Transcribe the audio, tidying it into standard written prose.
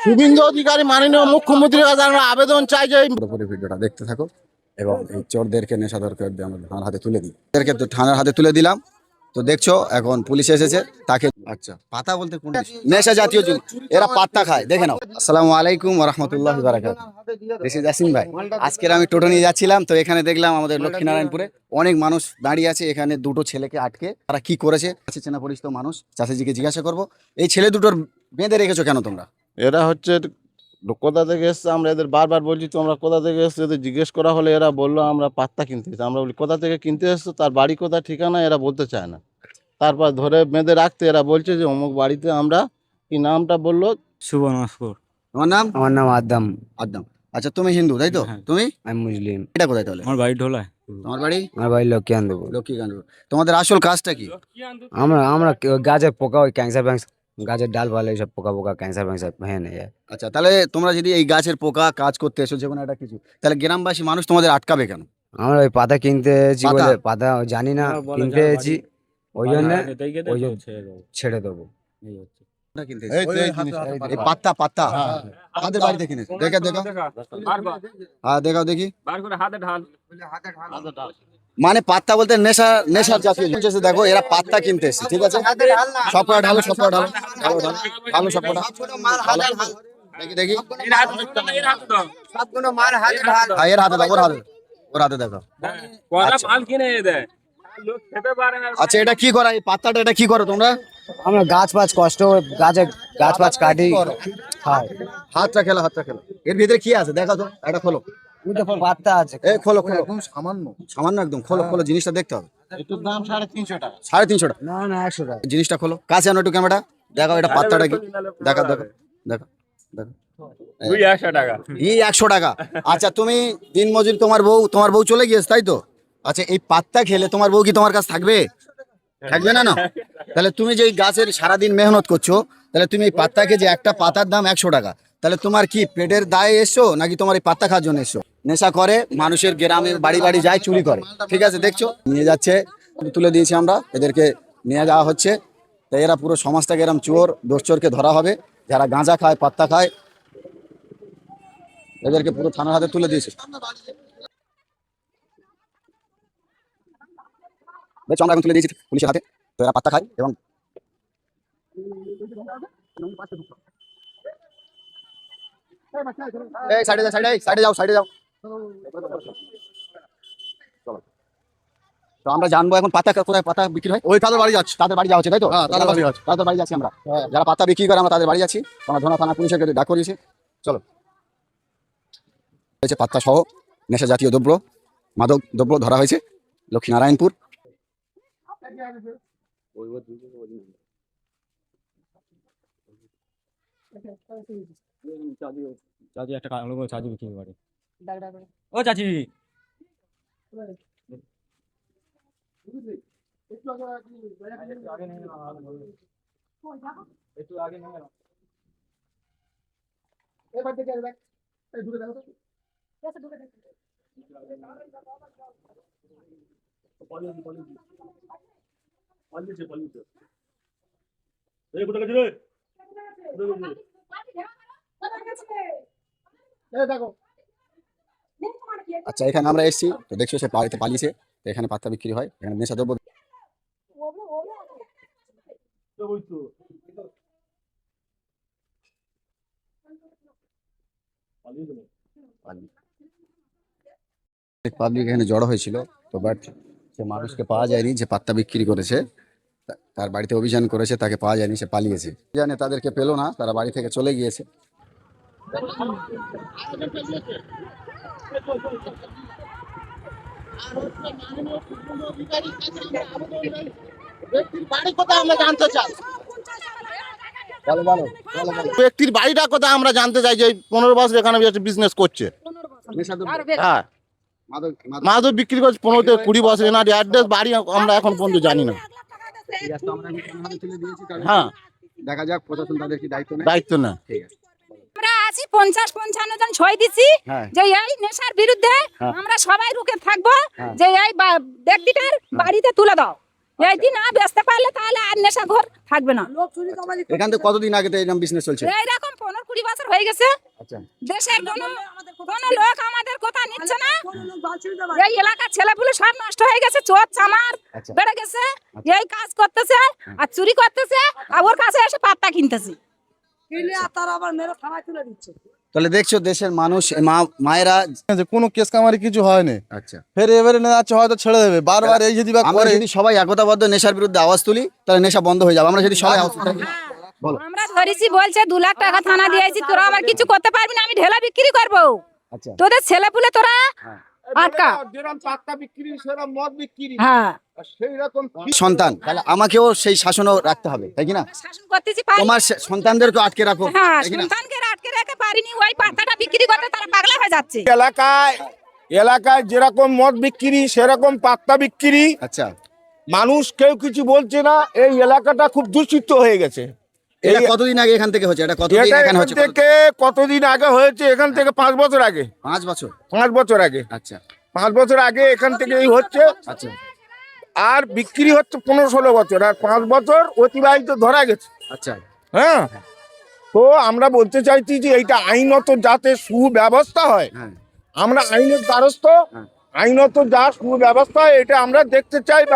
শুভেন্দু অধিকারী মাননীয় মুখ্যমন্ত্রীর কাছে আমরা আবেদন চাই যে পুরোপুরি ভিডিওটা দেখতে থাকো এবং এই চোরদেরকে নেশাধরকে আমরা থানার হাতে তুলে দিই। এদেরকে তো থানার হাতে তুলে দিলাম। তো দেখছো এখন পুলিশ এসেছে, তাকে আচ্ছা পাতা বলতে কোন নেশা জাতীয় জিনিস, এরা পাত্তা খায়, দেখে নাও। আসসালামু আলাইকুম ওয়া রাহমাতুল্লাহি ওয়া বারাকাতুহু। দিস ইজ ইয়াসিন ভাই। আজকের আমি টোটো নিয়ে যাচ্ছিলাম, তো এখানে দেখলাম আমাদের লক্ষ্মীনারায়ণপুরে অনেক মানুষ দাঁড়িয়ে আছে। এখানে দুটো ছেলেকে আটকে তারা কি করেছে, চেনা পরিচিত মানুষ, চাষিজিকে জিজ্ঞাসা করবো এই ছেলে দুটোর বেঁধে রেখেছো কেন তোমরা? এরা হচ্ছে কোথা থেকে এসছে, আমরা এদের বারবার বলছি তোমরা কোথা থেকে এসছো, এদের জিজ্ঞেস করা হলে এরা বললো আমরা পাত্তা কিনতে এসেছি। আমরা বলি কোথা থেকে কিনতে এসছো, তার বাড়ি কোথা ঠিকানা এরা বলতে চায় না। তারপর ধরে বেঁধে রাখতে এরা বলছে যে অমুক বাড়িতে আমরা, কি নামটা বললো, শুভ নমস্কার। তোমার নাম? আমার নাম আদম। আদম। আচ্ছা তুমি হিন্দু তাই তো? হ্যাঁ। তুমি? আমি মুসলিম। এটা কোথায় তাহলে? আমার বাড়ি ঢোলায়। তোমার বাড়ি? আমার বাড়ি লক্ষ্মীকান্তপুর। লক্ষ্মীকান্তপুর। তোমাদের আসল কাজটা কি? আমরা আমরা গাছের পোকা, ওই ক্যান্সার ফ্যান্সার, গাছের ডাল ফাল এইসব পোকা পোকা ক্যান্সার ফ্যান্সার ভেঙে নিয়ে যায়। আচ্ছা তাহলে তোমরা যদি এই গাছের পোকা কাজ করতে এসো, যে কোনো একটা কিছু, তাহলে গ্রামবাসী মানুষ তোমাদের আটকাবে কেন? আমরা ওই পাতা কিনতে এসেছি পাতা? বলে, পাতা জানি না কিনতে এসেছি, ওই জন্য ওই যে ছেড়ে দেবো। কোনটা কিনতে এই এসেছো? তো এই জিনিসটা। এই পাত্তা পাত্তা আমাদের বাড়িতে কিনেছো? দেখো দেখো, হ্যাঁ দেখাও দেখি। মানে পাত্তা বলতে নেশা, নেশার জাতীয় জিনিস। দেখো এরা পাত্তা কিনতে এসেছে, ঠিক আছে? সব কটা ঢালো, সব কটা ঢালো, ঢালো ঢালো ঢালো সব কটা। দেখি দেখি, হ্যাঁ এর হাতে দাও, ওর হাতে, ওর হাতে দেখো। আচ্ছা এটা কি করা, এই পাত্তাটা এটা কি করো তোমরা? আমরা গাছ ফাছ কষ্ট গাছে গাছ ফাছ কাটি খাই। হাতটা খেলো, হাতটা খেলো। এর ভিতরে কি আছে দেখো তো, এটা খোলো। পাত্তা আছে, এই খোলো খোলো, একদম সামান্য। সামান্য একদম, খোলো খোলো, জিনিসটা দেখতে হবে। এটার দাম 350 টাকা। 350 টাকা? না না 100 টাকা। জিনিসটা খোলো, কাছে আনো একটু ক্যামেরাটা, দেখো এটা পাত্তাটা কি, দেখো দেখো দেখো দেখো। এই 100 টাকা। আচ্ছা তুমি দিনমজুর, তোমার বউ চলে গিয়েছে তাই তো? আচ্ছা এই পাত্তা খেলে তোমার বউ কি তোমার কাছে থাকবে? থাকবে না না? তাহলে তুমি যে এই গাছের সারাদিন মেহনত করছো, তাহলে তুমি এই পাত্তা খেয়ে, যে একটা পাতার দাম 100 টাকা, তাহলে তোমার কি পেটের দায়ে এসছো নাকি তোমার এই পাত্তা খাওয়ার জন্য এসছো? নেশা করে, মানুষের গ্রামে বাড়ি বাড়ি যায়, চুরি করে, ঠিক আছে? দেখছো নিয়ে যাচ্ছে, তুলে দিয়েছি আমরা, এদেরকে নিয়ে যাওয়া হচ্ছে। তাই এরা পুরো সমাজটাকে এরম চোর দোষচোরকে ধরা হবে, যারা গাঁজা খায়, পাত্তা খায়, এদেরকে পুরো থানার হাতে তুলে দিয়েছে। দেখছো আমরা এখন তুলে দিয়েছি পুলিশের হাতে। তো এরা পাত্তা খায় এবং এই সাইডে যাও, সাইডে যাও, সাইডে যাও। চলো। তো আমরা জানবো এখন পাতা কোথায় পাতা বিক্রি হয়। ওই তাদের বাড়ি যাচ্ছে, তাদের বাড়ি যাওয়া হচ্ছে তাই তো? হ্যাঁ তাদের বাড়ি যাচ্ছে, তাদের বাড়ি যাচ্ছি আমরা। যারা পাতা বিক্রি করে আমরা তাদের বাড়ি যাচ্ছি। আমরা ধনা থানা পুলিশের কাছে ডাক করিয়েছি। চলো। হয়েছে পাত্তা সহ নেশা জাতীয় দ্রব্য, মাদক দ্রব্য ধরা হয়েছে লক্ষ্মীনারায়ণপুর। চাচি একটা কালো করে চাচি বিক্রি করে। ও চাচি, আচ্ছা এখানে আমরা এসেছি, তো দেখছো সে বাড়িতে পালিয়েছে। তো এখানে পাত্তা বিক্রি হয়, এখানে নেশা দ্রব্য। পাবলিক এখানে জড়ো হয়েছিল, তো বাট সে মানুষকে পাওয়া যায়নি যে পাত্তা বিক্রি করেছে। তার বাড়িতে অভিযান করেছে, তাকে পাওয়া যায়নি, সে পালিয়েছে। জানে তাদেরকে পেলো না, তারা বাড়ি থেকে চলে গিয়েছে। ব্যক্তির বাড়িটা কোথায় আমরা জানতে চাই, যে 15 বছর এখানে বিজনেস করছে। হ্যাঁ মাদক বিক্রি করছে 15 থেকে 20 বছর, এনার অ্যাড্রেস বাড়ি আমরা এখন পর্যন্ত জানি না। হ্যাঁ দেখা যাক প্রশাসন তাদের কি দায়িত্ব নেয়। দায়িত্ব না। ঠিক আছে। আমরা আছি 50-55 জন সই দিছি হ্যাঁ। যে এই নেশার বিরুদ্ধে হ্যাঁ। আমরা সবাই রুখে থাকবো, হ্যাঁ। যে এই ব্যক্তিটার বাড়িতে তুলে দাও। এই দিন না বেচতে পারলে তাহলে আর নেশা ঘর থাকবে না। এখান থেকে কতদিন আগে তো এইরকম বিজনেস চলছে? এইরকম 15-20 বছর হয়ে গেছে। আচ্ছা দেশের কোনো লোক আমাদের কথা নিচ্ছে না। এই এলাকার ছেলেপুলে সব নষ্ট হয়ে গেছে, চোর চামার আচ্ছা। বেড়ে গেছে, এই কাজ করতেছে আর চুরি করতেছে, আর ওর কাছে এসে পাত্তা কিনতেছে। তাহলে দেখছো দেশের মানুষ মায়েরা। যে কোনো কেস কামারি কিছু হয়নি, আচ্ছা ফের এবারে না যাচ্ছে হয়তো ছেড়ে দেবে, বারবার এই যদি বা আমরা করে যদি সবাই একতাবদ্ধ নেশার বিরুদ্ধে আওয়াজ তুলি তাহলে নেশা বন্ধ হয়ে যাবে। আমরা যদি সবাই আওয়াজ তুলি, বলো। আমরা ধরেছি বলছে 2 লাখ টাকা থানা দিয়েছি, তোরা আমার কিছু করতে পারবি না, আমি ঢেলা বিক্রি করবো। আচ্ছা তোদের ছেলেপুলে তোরা আটকা। যেরকম পাত্তা বিক্রি সেরকম মদ বিক্রি হ্যাঁ সেই রকম সন্তান, তাহলে আমাকেও সেই শাসনও রাখতে হবে, তাই কি না? শাসন করতেছি পারি। তোমার সন্তানদেরকে আটকে রাখো, হ্যাঁ তাই কি না? সন্তানকে আটকে রেখে পারিনি, ওই পাত্তাটা বিক্রি করতে তারা পাগলা হয়ে যাচ্ছে। এলাকায় যেরকম মদ বিক্রি সেরকম পাত্তা বিক্রি, আচ্ছা মানুষ কেউ কিছু বলছে না। এই এলাকাটা খুব দূষিত হয়ে গেছে। এটা কতদিন আগে এখান থেকে হচ্ছে? এটা কতদিন এটা এখানে এখান হচ্ছে? থেকে কতদিন আগে হয়েছে? এখান থেকে 5 বছর আগে। 5 বছর। 5 বছর আগে, আচ্ছা 5 বছর আগে এখান থেকে এই হচ্ছে। আচ্ছা আর বিক্রি হচ্ছে 15-16 বছর, আর 5 বছর অতিবাহিত ধরা গেছে। আচ্ছা হ্যাঁ, তো আমরা বলতে চাইছি যে এইটা আইনত যাতে সুব্যবস্থা হয়, হ্যাঁ আমরা আইনের দ্বারস্থ। হ্যাঁ। আইনত যা সুব্যবস্থা হয় এটা আমরা দেখতে চাই। বা